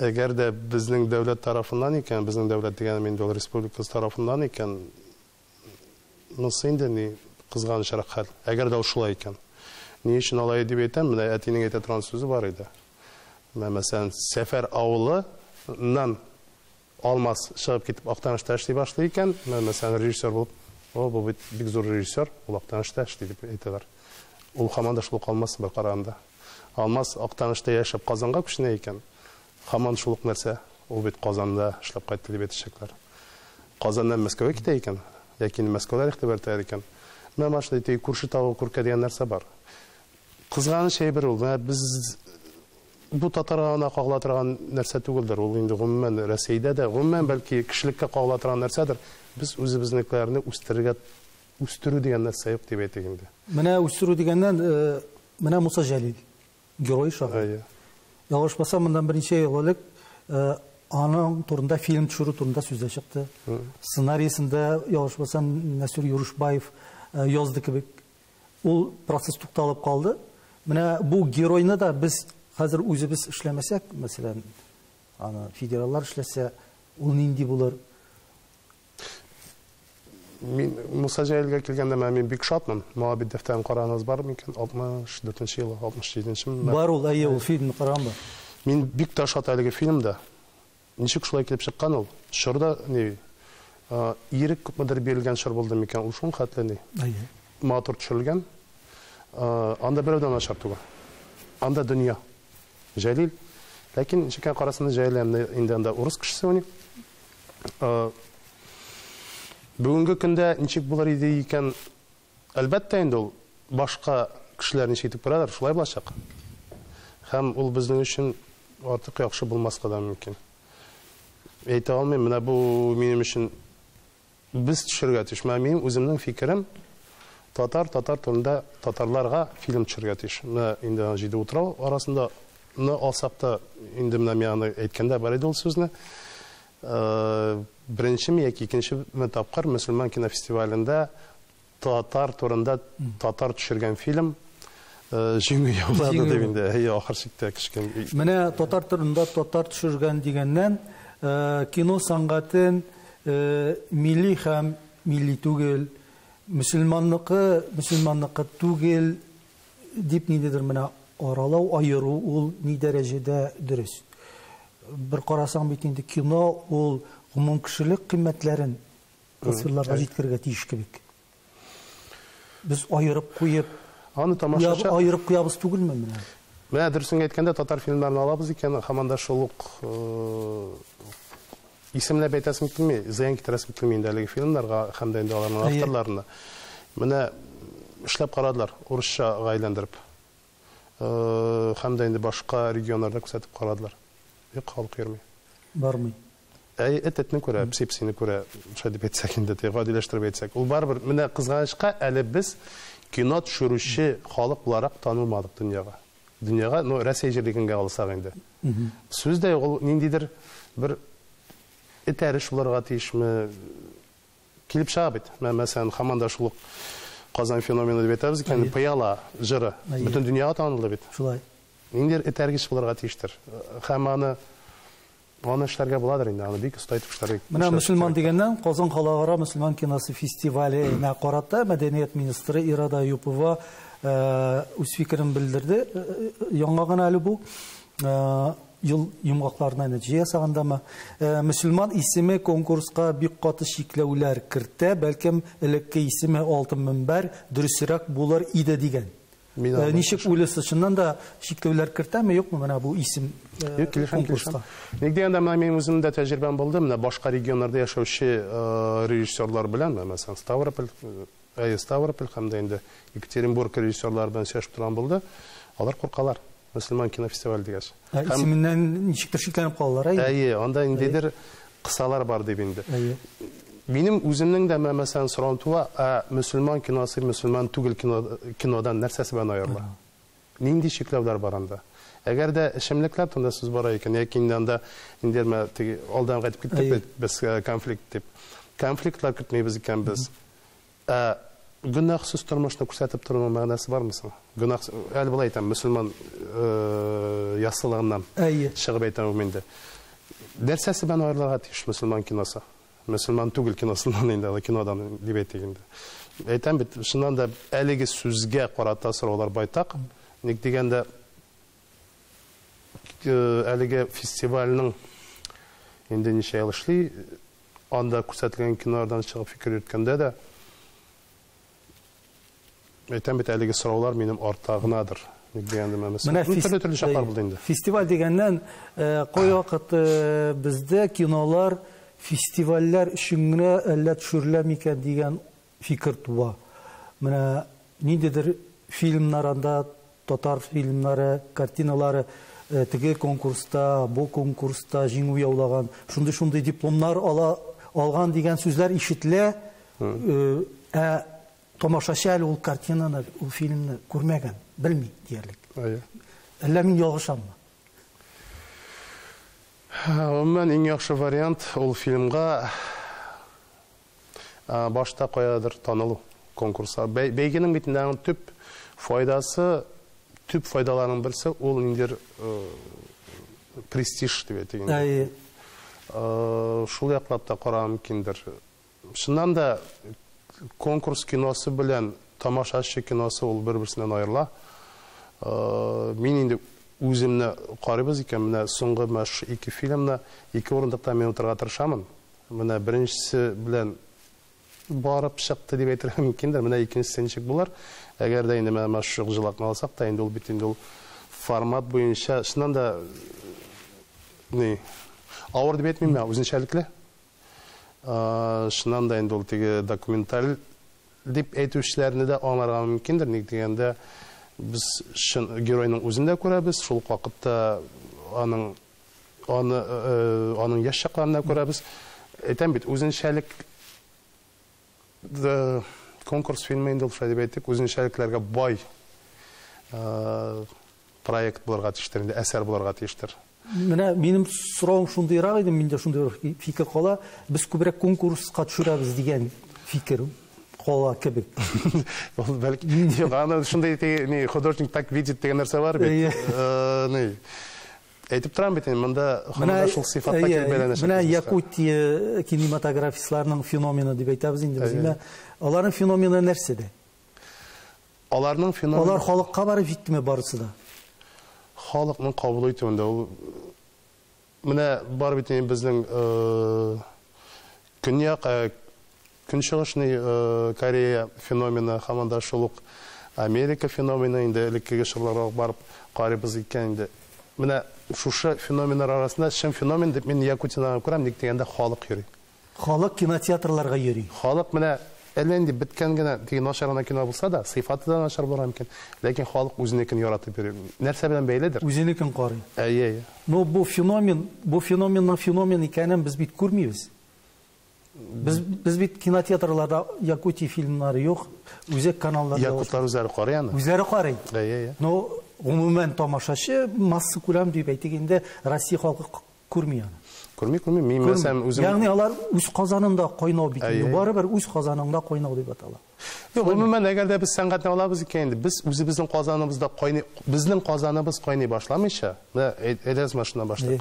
B: Әгәр дә безнең дәүләт тарафыннан икән, безнең дәүләт дигәнем инде республика тарафыннан икән, монысы инде ни кызганычрак хәл. Әгәр дә шулай икән. Ни өчен алай дип әйтәм, менә әтинең әйтә торган сүзе бар иде. Мәсәлән, Сәфәр авылынан Алмаз чыгып китеп Актанышта эшли башлый икән, мәсәлән, режиссер булып, бу бик зур режиссер, ул Актанышта эшли дип әйтәләр. Ул һаман да шул калмас бер караганда. Алмаз Актанышта яшәп Казанга күченә икән. Һаман шул ук нәрсә, ул бит Казанда эшләп кайтты дип әйтәчәкләр. Казаннан Мәскәүгә китә икән, яки Мәскәүдә игътибар итә икән. Менә шулай итеп күрше тавы күркә дигән нәрсә бар. Кызганыч бер ул, без бу татарга кагыла торган нәрсә түгелдер. Ул инде гомумән Россиядә дә, гомумән бәлки кешелеккә кагыла торган нәрсәдер. Без үзебезнекеләрне үстерү дигән нәрсә юк дип әйтик инде.
A: Менә үстерү дигәннән, менә Муса Җәлил, герой шагыйрь. Ялгышмаса, мондан берничә ел элек аның турында фильм төшерү турында сүз чыкты. Сценарийсында ялгышмасам Насир Юрышбаев язды кебек. Ул процесс тукталып калды. Менә бу геройны да без хәзер үзебез эшләмәсәк, мәсәлән, аны федераллар эшләсә, ул нинди булыр?
B: Мин Муса Җәлилгә килгәндә мин бик шатмын. Моңа бит дәфтәрем карагыз бар микән? 64нче ел, 67нче.
A: Бар ул, ул фильмны караган бар.
B: Мин бик тә шат әлеге фильмда. Ничек шулай килеп чыккан ул? Шурда ни? Ирек күпмедер бирелгән шур булды микән? Ул шун хәтле ни? Матур төшерелгән. Анда берәүдән ачар түгел. Анда дөнья. Җәлил. Ләкин ничек карасында Җәлилне инде анда урыс кешесе уни. Бүгенге көндә ничек булыр иде икән? Әлбәттә инде ул башка кешеләр ничек итеп баралар, шулай булачак. Һәм ул безнең өчен артык яхшы булмаска да мөмкин. Әйтә алмыйм, менә бу минем өчен без төшергә тиеш. Минем үземнең фикерем, татар турында татарларга фильм төшергә тиеш. Менә инде җиде утрау арасында алсак та, инде менә мен әйткәндә бар иде ул сүзне. Беренче яки икенче тапкыр мөселман кинофестивалендә татар турында татар төшергән фильм җиңү яулады дип инде. Ахыр чиктә кичкән.
A: Менә татар турында татар төшергән дигәннән кино сәнгатен милли һәм милли түгел, мөселманлыкка түгел дип ниндидер менә аралау, айыру ул ни дәрәҗәдә дөрес. Бер карасаң бит инде кино ул гомум кешелек кыйммәтләрен тасвирларга җиткергә тиеш кебек. Без айырып куеп,
B: аны тамашачы
A: айырып куябыз түгелме менә?
B: Менә дөресен әйткәндә татар фильмнарын алабыз икән, һаман да шул ук исемләп әйтәсем килми, зыян китерәсем килми инде әлеге фильмнарга һәм дә инде аларның авторларына. Менә эшләп карадылар, урысчага айландырып. Һәм дә инде башка регионнарда күрсәтеп карадылар. Халык йөрми.
A: Бармый.
B: Этетне күрә, псипсине күрә, шулай дип әйтсәк инде, гадиләштереп әйтсәк. Ул барбер, менә кызганычка әле без кино төшерүче халык буларак танылмадык дөньяга. Дөньяга, Россия җирлегенә алсак инде. Сүз дә ул ниндидер бер этәриш буларга тиешме килеп чыга бит. Мәсәлән, һаман да шул Казан феномены дип әйтәбез икән, Пыяла җыры бөтен дөньяга танылды бит.
A: Шулай.
B: Ниндидер этәргеч буларга тиештер. Һәм аны эшләргә буладыр инде, аны бик оста итеп эшләргә.
A: Менә мөселман дигәннән Казан халыкара мөселман киносы фестиваленә карата мәдәният министры Ирада Юпова үз фикерен белдерде. Яңа гына әле бу ел йомгакларына нәтиҗә ясагандамы? Мөселман исеме конкурска бик каты шикләүләр кертә, бәлкем элекке исеме Алтын мөнбәр дөресрәк булыр иде дигән. Ничек уйлыйсыз, чыннан да шикләүләр кертәме, юкмы менә бу исем конкурска?
B: Ник дигәндә, минем үземдә тәҗрибәм булды, менә башка регионнарда яшәүче режиссерлар белән, мәсәлән, Ставрополь һәм дә инде Екатеринбург режиссерлары белән сөйләшеп торган булды. Алар куркалар. Мөселман кинофестиваль дигәч.
A: Исеменнән ничектер шикләнеп калалар,
B: анда индидер кысалар бар дип инде. Минем үземнең дә мәсәлән сорауым туа, мөселман киносы мөселман түгел кинодан нәрсәсе белән аерыла? Нинди шикләүләр бар анда? Әгәр дә эшемлекләр турында сүз бара икән, яки инде индермә алдан әйтеп киттек без конфликт дип. Конфликтлар көтмәйбез икән без. Гөнаһсыз тормышны күрсәтеп торуның мәгънәсе бармы соң? Гөнаһ, әле булай әйтәм, мөселман яссылыгыннан чыгып әйтәм инде. Нәрсәсе белән аерылырга тиеш мөселман киносы? Мөселман түгел киносыннан инде, кинодан дип әйтик инде. Әйтәм бит, шуннан да әлеге сүзгә карата сораулар байтак. Ник дигәндә, әлеге фестивальнең инде ничә ел эшли, анда күрсәтелгән кинолардан чыгып фикер йөрткәндә дә әйтәм бит, әлеге сораулар минем артагынадыр. Ник дигәндә, мәсәлән, төрле шаһар булды инде.
A: Фестиваль дигәннән кай вакыт бездә кинолар фестивальләр өчен генә әллә төшереләме икән дигән фикер туа. Менә ниндидер фильмнарында татар фильмнары, картиналары теге конкурста, бу конкурста җиңү яулаган, шундый дипломнар алган дигән сүзләр ишетелә. Тамашачы әле ул картинаны, ул фильмны күрмәгән, белми диярлек. Әллә мин ялгышаммы?
B: Мен иң яхшы вариант ул фильмга башта каядыр танылу конкурса. Бәйгенең битендәге төп файдаларының берсе ул ниндидер престиж дип әйтегән. Шул яклап та карарга мөмкиндер. Шуннан да конкурс киносы белән тамашачы киносы ул бер-берсеннән аерыла. Мин инде үземне карыйбыз икән, менә соңгы мәш 2 фильмны 2 урындыкта мен утырга тырышамын. Менә беренчесе белән барып чыкты дип әйтергә мөмкиндер. Менә икенчесе ничек булар? Әгәр дә инде менә мәшһүр җылакны алсак та, инде ул бит инде ул формат буенча шуннан да авыр дип әйтмим, үзенчәлекле. Шуннан да инде ул теге документаль дип әйтүчеләрне дә аңларга мөмкиндер. Ник дигәндә, без геройның үзендә күрәбез, шул вакытта аның яшь чакларына күрәбез. Әйтәм бит, үзенчәлек конкурс фильмы инде ул дип әйттек, үзенчәлекләргә бай проект булырга тиештер, инде әсәр булырга тиештер.
A: Менә минем сорауым шундыйрак иде, миндә шундый фикер кала, без күбрәк конкурска төшерәбез дигән фикер кала кебек.
B: Ул бәлки аны шундый художник так видит дигән нәрсә бар бит. Әйтеп торам бит, монда шул сыйфатта килбәләнәчәк.
A: Менә Якутия кинематографистларның феномены дип әйтәбез инде без. Аларның феномены нәрсәдә?
B: Аларның феномены...
A: Алар халыкка барып җиттеме барысы да?
B: Халыкның кабул итүендә ул менә бар бит безнең Көнчыгышны Корея феномены, һәм анда шул ук Америка феномены инде элеккеге чорларга барып карыйбыз икән инде. Менә шушы феноменнар арасында шым феномен дип мин Якутияны күрәм, ник дигәндә халык йөри.
A: Халык кинотеатрларга йөри.
B: Халык менә әллә инде биткән генә тиген начарына кино булса да, сыйфаты да начар булыр мөмкин. Ләкин халык үзенекен яратып йөри. Нәрсә белән бәйледер?
A: Үзенекен карый.
B: Әйе.
A: Но бу феноменның феномен икәнен без бит күрмибез. Без бит кинотеатрларда Якутия фильмнары юк, үзәк каналларда.
B: Якутлар үзләре карый аны.
A: Үзләре карый.
B: Әйе.
A: Но гомумән тамашачы масса күләм дип әйтгәндә Россия халкы күрми аны.
B: Күрми, мин мәсәлән үзем...
A: Ягъни алар үз казанында кайнау бит. Барыбер үз казанында кайнау дип атала.
B: Гомумән әгәр дә без сәнгатьне алабыз икән, без үзебезнең казаныбызда кайный, безнең казаныбыз кайный башламыйча, әдәс машина башлый.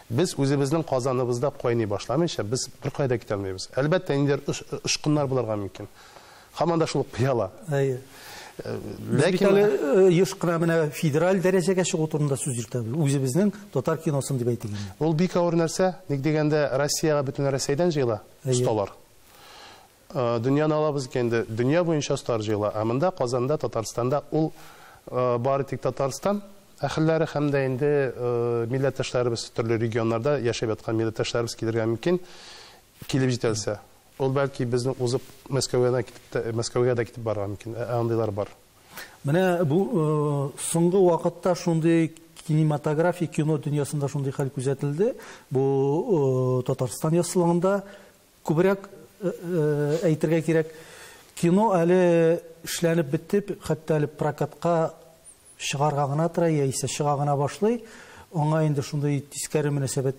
B: Без үзебезнең казаныбызда кайный башламыйча, без бер кайда китә алмыйбыз. Әлбәттә, инде ышкыннар булырга мөмкин. Һәм анда шул пыяла.
A: Әйе. Ләкин еш кына менә федераль дәрәҗәгә чыгу турында сүз йөртәбез. Үзебезнең татар киносын дип әйтегез.
B: Ул бик авыр нәрсә. Ник дигәндә, Россиягә бөтен Россиядән җыела осталар. Дөньяны алабыз икән, дөнья буенча осталар җыела. Ә монда Казанда, Татарстанда ул бары тик Татарстан әһелләре һәм дә инде милләттәшләребез төрле регионнарда яшәп яткан милләттәшләребез килергә мөмкин, килеп җитәлсә. Ул бәлки безнең узып Мәскәүгә дә китеп барырга мөмкин. Андыйлар бар.
A: Менә бу соңгы вакытта шундый кинематография, кино дөньясында шундый хәл күзәтелде. Бу Татарстан ясалыгында күбрәк әйтергә кирәк, кино әле эшләнеп бетеп, хәтта әле прокатка чыгарга гына тора, яисә чыга гына башлый. Аңа инде шундый тискәре мөнәсәбәт,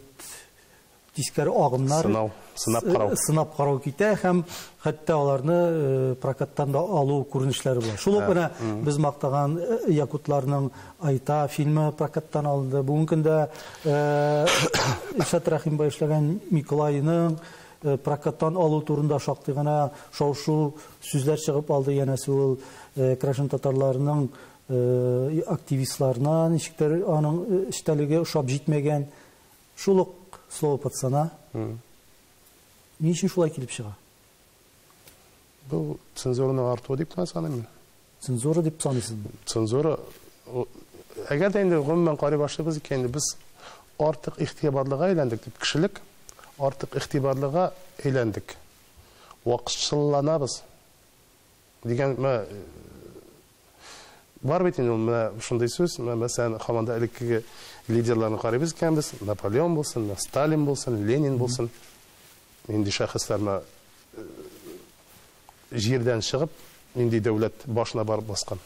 A: тискәре агымнар, сынап карау китә, һәм хәтта аларны прокаттан да алу күренешләре була. Шул ук менә без мактаган якутларның Айта фильмы прокаттан алынды. Бүгенге көндә Ишат Рахимбай эшләгән Миколайның прокаттан алу турында шактый гына шау-шу сүзләр чыгып алды. Янәсе ул Крашен татарларының активистларына ничектер аның эштәлеге ошап җитмәгән. Шул ук слово пацана. Ни өчен шулай килеп чыга?
B: Бу цензураның артуы дип саныйм.
A: Цензура дип саныйсызбы?
B: Цензура, әгәр дә инде гомумән карый башлыйбыз икән, без артык игътибарлыга әйләндек дип, кешелек артык игътибарлыга әйләндек. Вакытчылланабыз дигән бар бит инде шундый сүз. Мәсәлән, һаманда элеккеге лидерларны карыйбыз икән, без Наполеон булсын, Сталин булсын, Ленин булсын. Инде шәхесләрне җирдән чыгып, инде дәүләт башына барып баскан.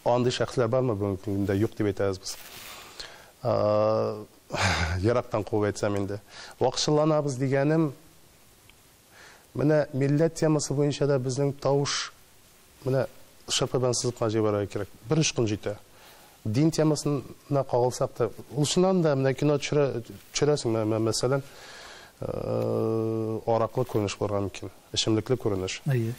B: Андый шәхесләр бармы бүгенге көндә? Юк дип әйтәбез без. Ярактан куып әйтсәм инде. Вакытчыланабыз дигәнем, менә милләт темасы буенча да безнең тавыш менә шырпыдан сызып җибәрергә кирәк. Бер ышкын җитә. Дин темасына кагылсак та, ул шуннан да менә кино төшерәсең, мәсәлән, араклы күренеш булырга мөмкин, эчемлекле күренеш.
A: Әйе.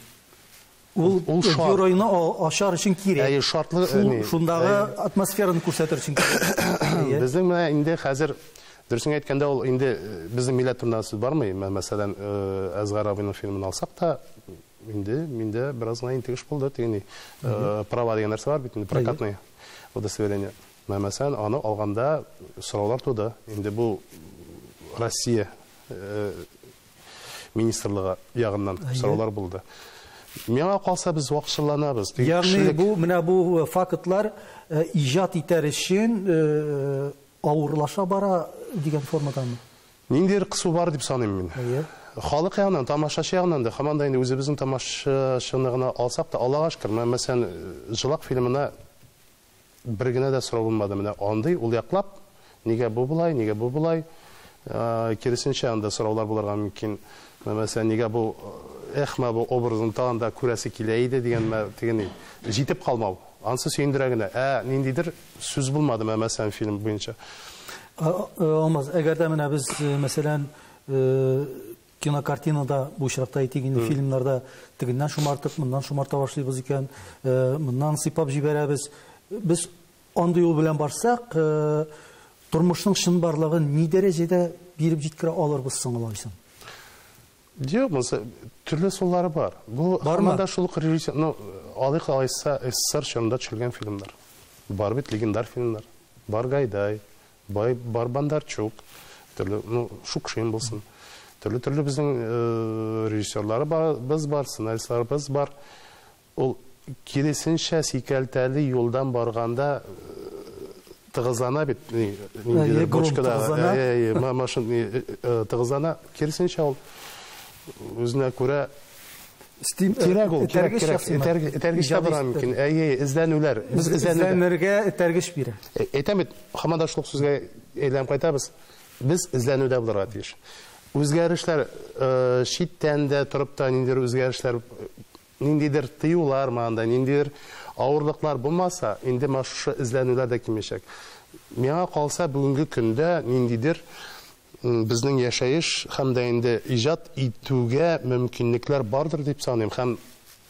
A: Ул геройны ашар өчен кирәк.
B: Әйе, шартлы.
A: Шундагы атмосфераны күрсәтер өчен кирәк.
B: Безнең менә инде хәзер дөресен әйткәндә ул инде безнең милләт турында сүз бармый. Мәсәлән, Әзгар абыйның фильмын алсак та, инде миндә бераз гына интегеш булды, тигән права дигән нәрсә бар бит, прокатный удостоверение. Мәсәлән, аны алганда сораулар туды. Инде бу Россия министрлыгы ягыннан сораулар булды. Миңа калса без вакытланабыз.
A: Ягъни бу фактлар иҗат итәр өчен авырлаша бара дигән формадамы?
B: Ниндидер кысу бар дип саныйм мин. Халык ягынан, тамашачы ягынан да, һаман да инде үзебезнең тамашачыны гына алсак та, Аллага шөкер, мәсәлән, Җылак фильмына бер генә дә сорау булмады. Менә андый ул яклап, нигә бу булай, нигә бу булай? Киресенчә анда сораулар булырга мөмкин. Мәсәлән, нигә бу бу образын тагында күрәсе килә иде дигән җитеп калмау. Ансы сөендерә генә. Ниндидер сүз булмады мәсәлән фильм буенча.
A: Алмаз, әгәр дә менә без мәсәлән кинокартинада бу очракта әйтик инде фильмнарда тегеннән шумартып, моннан шумарта башлыйбыз икән, моннан сыйпап җибәрәбез. Без андый юл белән барсак, тормышның чын барлыгын ни дәрәҗәдә биреп җиткерә алырбыз соң алайсың?
B: Дип, төрле суллары бар. Бу һаманда шул режиссер, алык алайса СССР чорында төшелгән фильмнар. Бар бит легендар фильмнар. Бар Гайдай, бар Бондарчук, төрле, Шукшин булсын. Төрле безнең режиссерлары бар, без бар, сценаристларыбыз бар. Ул киресенчә сикәлтәле юлдан барганда тыгызлана бит, ниндидер бочкада, машина тыгызлана, киресенчә ул үзенә күрә кирәк ул, этәргеч табыра мөмкин. Эзләнүләр, без
A: эзләнергә этәргеч бирә.
B: Әйтәм бит, һаман да шул сүзгә әйләнеп кайтабыз. Без эзләнүдә булырга тиеш. Үзгәрешләр читтән дә торып та ниндидер тыюлар манда, ниндидер авырлыклар булмаса, инде шушы эзләнүләр дә кимешәк. Миңа калса бүгенге көндә ниндидер безнең яшәеш һәм дә инде иҗат итүгә мөмкинлекләр бардыр дип саныйм. Һәм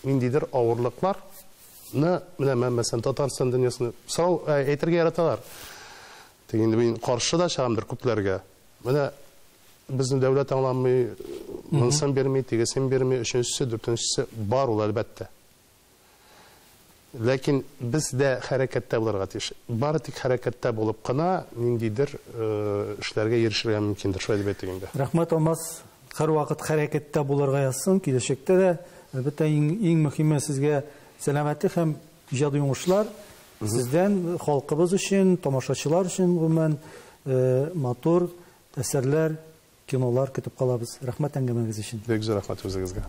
B: ниндидер авырлыкларны, менә мәсәлән Татарстан дөньясына сау әйтергә яраталар. Инде мин каршы да чыгамдыр күпләргә. Менә безнең дәүләт аңламый, монсын бермәй, тигесен бермәй, өченчесе, дүртенчесе бар ул әлбәттә. Ләкин без дә хәрәкәттә булырга тиеш. Бары тик хәрәкәттә булып кына ниндидер эшләргә ирешергә мөмкиндер, шулай дип әйтегәндә.
A: Рәхмәт, Алмаз. Һәрвакыт хәрәкәттә булырга язсын, киләчәктә дә әлбәттә иң мөһиме сезгә сәламәтлек һәм иҗади уңышлар. Сездән халкыбыз өчен, тамашачылар өчен гомумән матур әсәрләр, кинолар көтеп калабыз. Рәхмәт әңгәмәгез өчен.
B: Бик зур рәхмәт үзегезгә.